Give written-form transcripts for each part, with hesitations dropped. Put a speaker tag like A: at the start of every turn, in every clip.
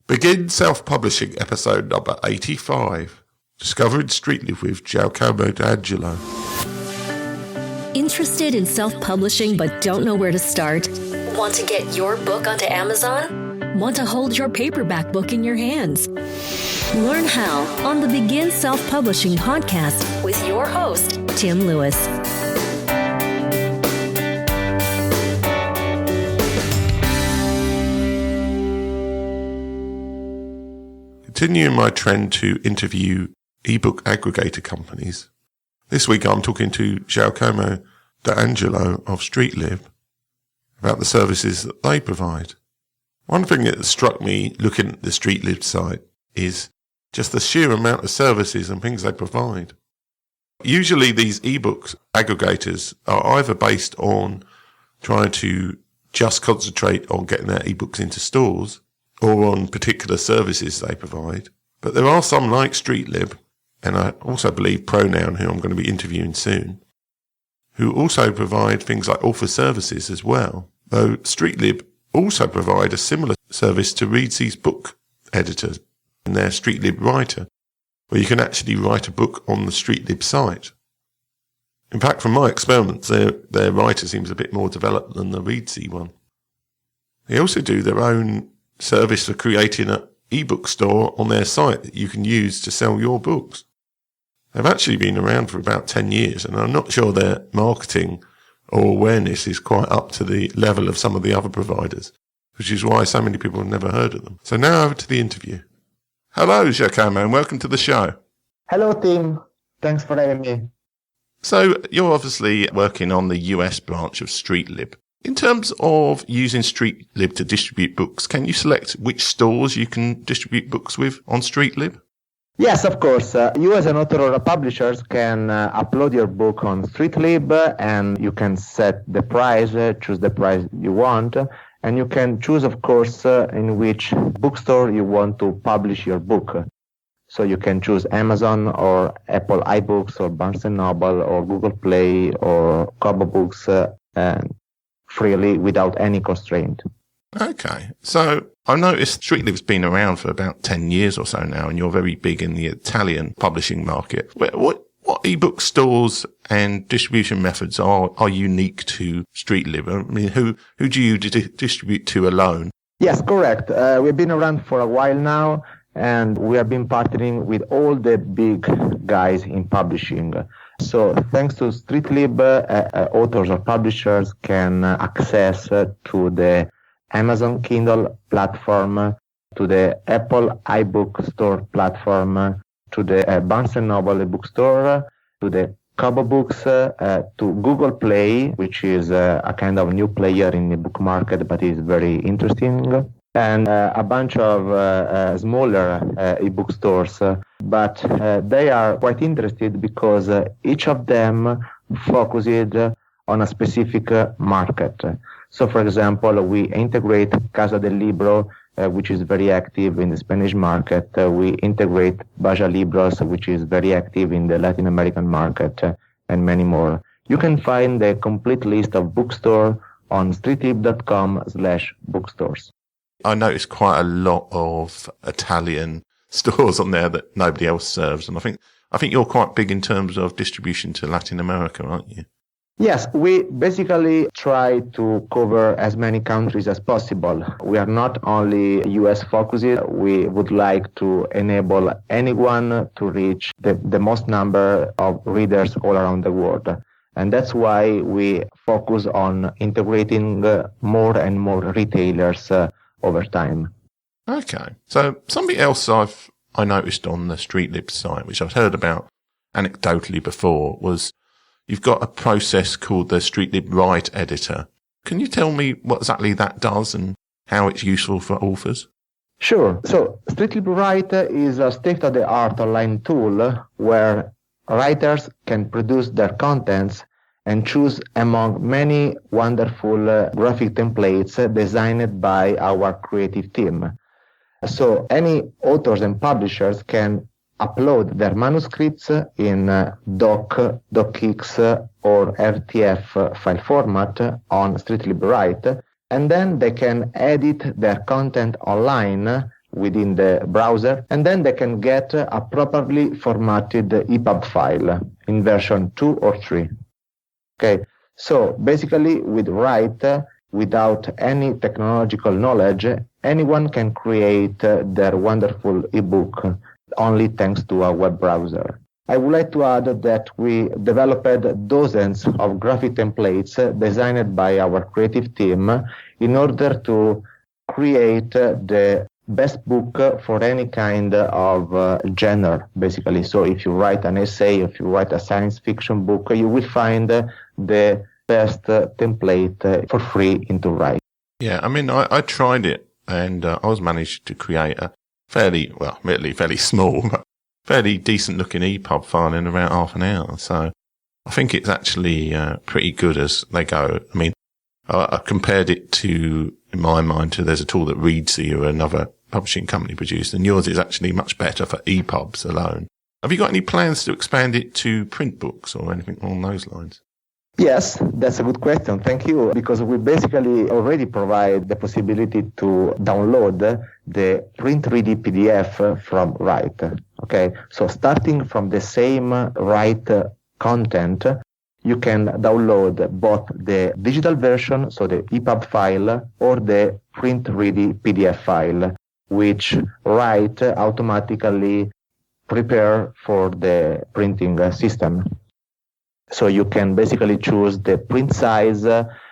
A: Begin self-publishing episode number 85. Discovering Streetlib with Giacomo D'Angelo.
B: Interested in self-publishing but don't know where to start? Want to get your book onto Amazon? Want to hold your paperback book in your hands? Learn how on the Begin Self-Publishing podcast with your host, Tim Lewis.
A: Continuing my trend to interview eBook aggregator companies, this week I'm talking to Giacomo D'Angelo of Streetlib about the services that they provide. One thing that struck me looking at the Streetlib site is just the sheer amount of services and things they provide. Usually these ebooks aggregators are either based on trying to just concentrate on getting their ebooks into stores or on particular services they provide. But there are some like Streetlib, and I also believe Pronoun, who I'm going to be interviewing soon, who also provide things like author services as well, though Streetlib also provide a similar service to Reedse's book editors and their Streetlib Writer, where you can actually write a book on the Streetlib site. In fact, from my experiments, their writer seems a bit more developed than the Reedsy one. They also do their own service for creating an ebook store on their site that you can use to sell your books. They've actually been around for about 10 years, and I'm not sure their marketing or awareness is quite up to the level of some of the other providers, which is why so many people have never heard of them. So now over to the interview. Hello, Giacomo, and welcome to the show.
C: Hello, Tim. Thanks for having me.
A: So you're obviously working on the US branch of Streetlib. In terms of using Streetlib to distribute books, can you select which stores you can distribute books with on Streetlib?
C: Yes, of course. You as an author or a publisher can upload your book on Streetlib, and you can set the price, choose the price you want, and you can choose, of course, in which bookstore you want to publish your book. So you can choose Amazon or Apple iBooks or Barnes & Noble or Google Play or Kobo Books, and freely without any constraint.
A: Okay. So I noticed Streetlib's been around for about 10 years or so now, and you're very big in the Italian publishing market. What ebook stores and distribution methods are unique to Streetlib? I mean, who do you distribute to alone?
C: Yes, correct. We've been around for a while now, and we have been partnering with all the big guys in publishing. So thanks to Streetlib, authors or publishers can access to the Amazon Kindle platform, to the Apple iBook store platform, to the Barnes & Noble bookstore, to the Kobo Books, to Google Play, which is a kind of new player in the book market, but is very interesting, and a bunch of smaller ebook stores. But they are quite interested because each of them focuses on a specific market. So, for example, we integrate Casa del Libro, which is very active in the Spanish market. We integrate Baja Libros, which is very active in the Latin American market, and many more. You can find the complete list of bookstores on streetlib.com/bookstores.
A: I noticed quite a lot of Italian stores on there that nobody else serves, and I think you're quite big in terms of distribution to Latin America, aren't you?
C: Yes, we basically try to cover as many countries as possible. We are not only US focused, we would like to enable anyone to reach the most number of readers all around the world. And that's why we focus on integrating more and more retailers over time.
A: Okay. So something else I noticed on the Streetlib site, which I've heard about anecdotally before, was you've got a process called the Streetlib Write Editor. Can you tell me what exactly that does and how it's useful for authors?
C: Sure. So Streetlib Write is a state-of-the-art online tool where writers can produce their contents and choose among many wonderful graphic templates designed by our creative team. So any authors and publishers can upload their manuscripts in doc, docx, or RTF file format on Streetlib Write, and then they can edit their content online within the browser, and then they can get a properly formatted EPUB file in version 2 or 3. Okay, so basically with Write, without any technological knowledge, anyone can create their wonderful ebook only thanks to a web browser. I would like to add that we developed dozens of graphic templates designed by our creative team in order to create the best book for any kind of genre, basically. So if you write an essay, if you write a science fiction book, you will find the best template for free into Write.
A: Yeah, I mean, I tried it and I was managed to create a admittedly fairly small, but fairly decent looking EPUB file in around half an hour. So I think it's actually pretty good as they go. I mean, I compared it to, in my mind, there's a tool that Readsy or another publishing company produced, and yours is actually much better for EPUBs alone. Have you got any plans to expand it to print books or anything along those lines?
C: Yes, that's a good question. Thank you. Because we basically already provide the possibility to download the print ready PDF from Write. Okay, so starting from the same Write content, you can download both the digital version, so the EPUB file, or the print ready PDF file, which Write automatically prepare for the printing system. So you can basically choose the print size,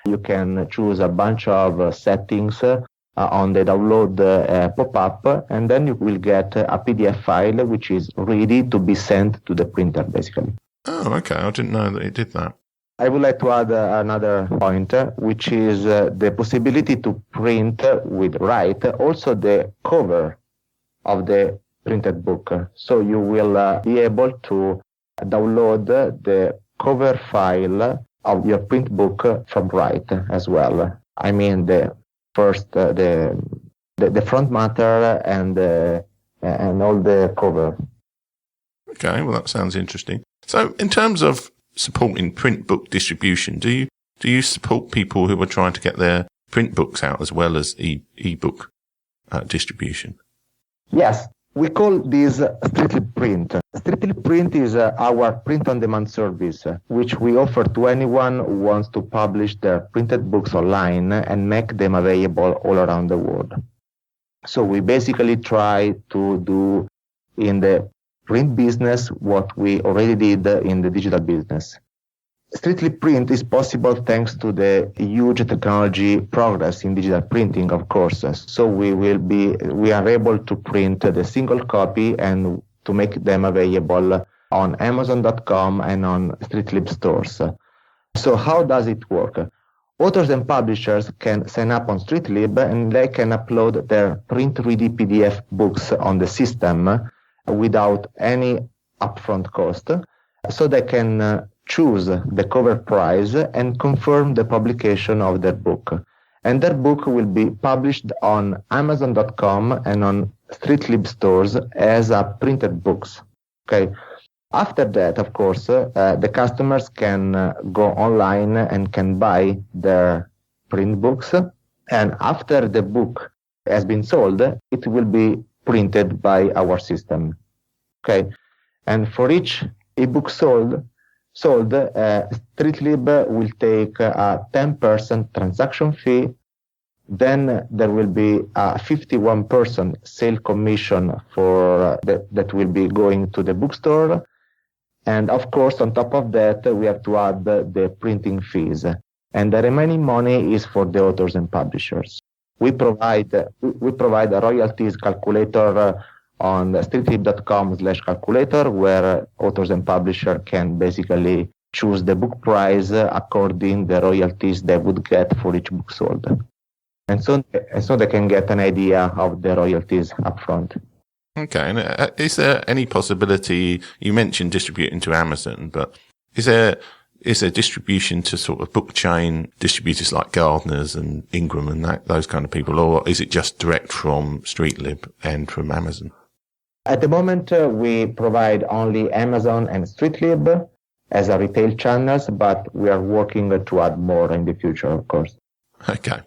C: you can choose a bunch of settings on the download pop-up, and then you will get a PDF file which is ready to be sent to the printer, basically.
A: Oh, okay. I didn't know that it did that.
C: I would like to add another point, which is the possibility to print with Write also the cover of the printed book. So you will be able to download the cover file of your print book from Write as well. I mean, the first, the front matter and all the cover.
A: Okay, well, that sounds interesting. So in terms of supporting print book distribution, do you support people who are trying to get their print books out as well as ebook distribution?
C: Yes. We call this Streetlib Print. Streetlib Print is our print-on-demand service, which we offer to anyone who wants to publish their printed books online and make them available all around the world. So we basically try to do in the print business what we already did in the digital business. Streetlib Print is possible thanks to the huge technology progress in digital printing, of course. So we are able to print the single copy and to make them available on Amazon.com and on Streetlib stores. So how does it work? Authors and publishers can sign up on Streetlib and they can upload their print-ready PDF books on the system without any upfront cost. So they can choose the cover price and confirm the publication of their book. And their book will be published on Amazon.com and on Streetlib stores as printed books. Okay. After that, of course, the customers can go online and can buy their print books. And after the book has been sold, it will be printed by our system. Okay. And for each ebook sold, Streetlib will take a 10% transaction fee. Then there will be a 51% sale commission for that will be going to the bookstore. And of course, on top of that, we have to add the printing fees. And the remaining money is for the authors and publishers. We provide a royalties calculator on streetlib.com/calculator, where authors and publisher can basically choose the book price according the royalties they would get for each book sold. And so they can get an idea of the royalties upfront.
A: Okay. And is there any possibility, you mentioned distributing to Amazon, but is there distribution to sort of book chain distributors like Gardner's and Ingram and those kind of people, or is it just direct from Streetlib and from Amazon?
C: At the moment, we provide only Amazon and Streetlib as a retail channels, but we are working to add more in the future, of course.
A: Okay.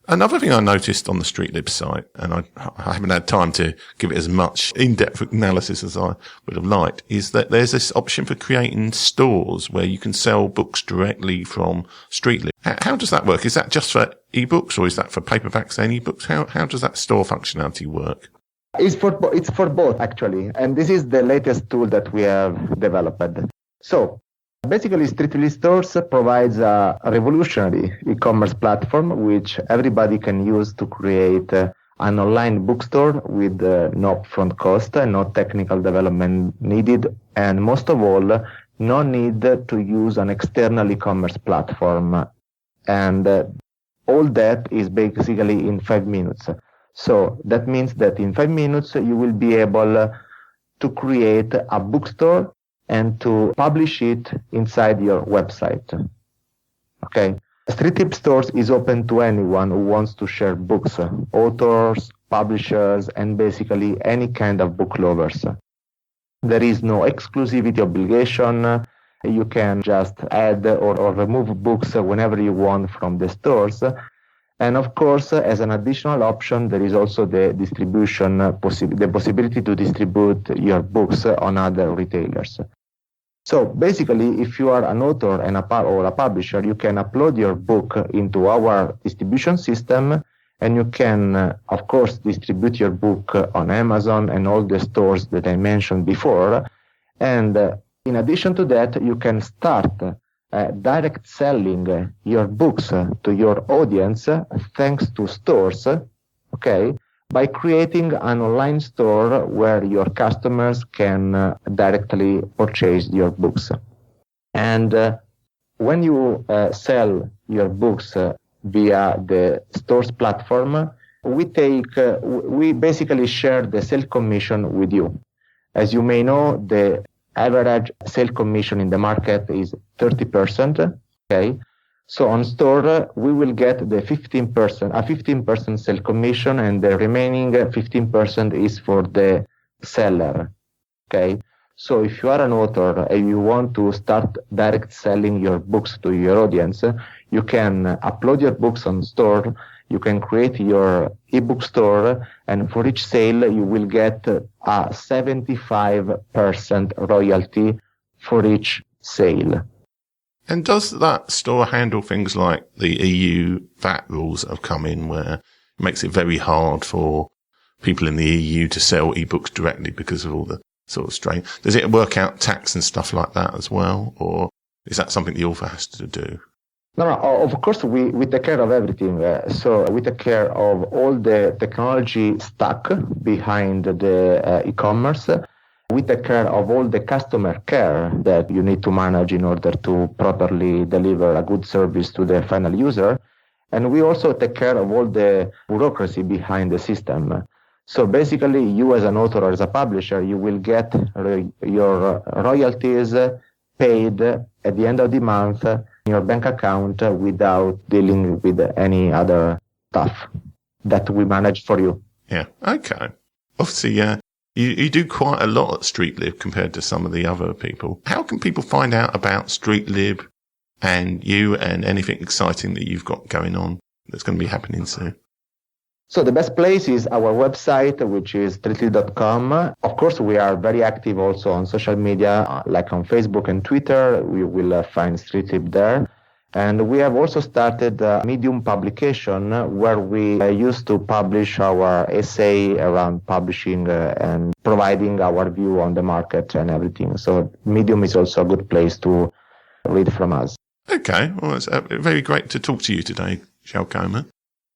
A: Another thing I noticed on the Streetlib site, and I haven't had time to give it as much in-depth analysis as I would have liked, is that there's this option for creating stores where you can sell books directly from Streetlib. How does that work? Is that just for ebooks, or is that for paperbacks and ebooks? How does that store functionality work?
C: It's for both, actually. And this is the latest tool that we have developed. So basically, Streetlib Stores provides a revolutionary e-commerce platform which everybody can use to create an online bookstore with no upfront cost and no technical development needed, and most of all, no need to use an external e-commerce platform. And all that is basically in 5 minutes. So that means that in 5 minutes, you will be able to create a bookstore and to publish it inside your website. Okay. Streetlib Stores is open to anyone who wants to share books, authors, publishers, and basically any kind of book lovers. There is no exclusivity obligation. You can just add or remove books whenever you want from the stores. And of course, as an additional option, there is also the distribution, the possibility to distribute your books on other retailers. So basically, if you are an author and or a publisher, you can upload your book into our distribution system, and you can, of course, distribute your book on Amazon and all the stores that I mentioned before. And in addition to that, you can start direct selling your books to your audience thanks to stores, okay, by creating an online store where your customers can directly purchase your books. And when you sell your books via the stores platform, we basically share the sale commission with you. As you may know, the average sale commission in the market is 30%. Okay, so on store we will get the 15% sale commission, and the remaining 15% is for the seller. Okay, so if you are an author and you want to start direct selling your books to your audience, you can upload your books on store. You can create your ebook store, and for each sale, you will get a 75% royalty for each sale.
A: And does that store handle things like the EU VAT rules that have come in, where it makes it very hard for people in the EU to sell ebooks directly because of all the sort of strain? Does it work out tax and stuff like that as well, or is that something the author has to do?
C: No, of course, we take care of everything. So we take care of all the technology stack behind the e-commerce. We take care of all the customer care that you need to manage in order to properly deliver a good service to the final user. And we also take care of all the bureaucracy behind the system. So basically, you as an author or as a publisher, you will get your royalties paid at the end of the month in your bank account without dealing with any other stuff that we manage for you.
A: Yeah, okay. Obviously, you do quite a lot at Streetlib compared to some of the other people. How can people find out about Streetlib and you and anything exciting that you've got going on that's going to be happening soon?
C: So the best place is our website, which is streetlib.com. Of course, we are very active also on social media, like on Facebook and Twitter. We will find Streetlib there. And we have also started a Medium publication where we used to publish our essay around publishing and providing our view on the market and everything. So Medium is also a good place to read from us.
A: Okay. Well, it's very great to talk to you today, Giacomo.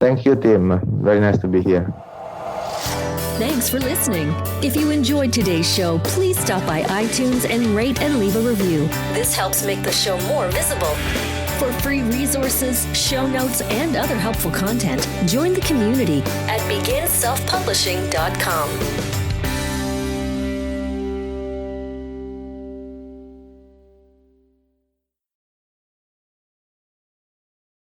C: Thank you, Tim. Very nice to be here.
B: Thanks for listening. If you enjoyed today's show, please stop by iTunes and rate and leave a review. This helps make the show more visible. For free resources, show notes, and other helpful content, join the community at beginselfpublishing.com.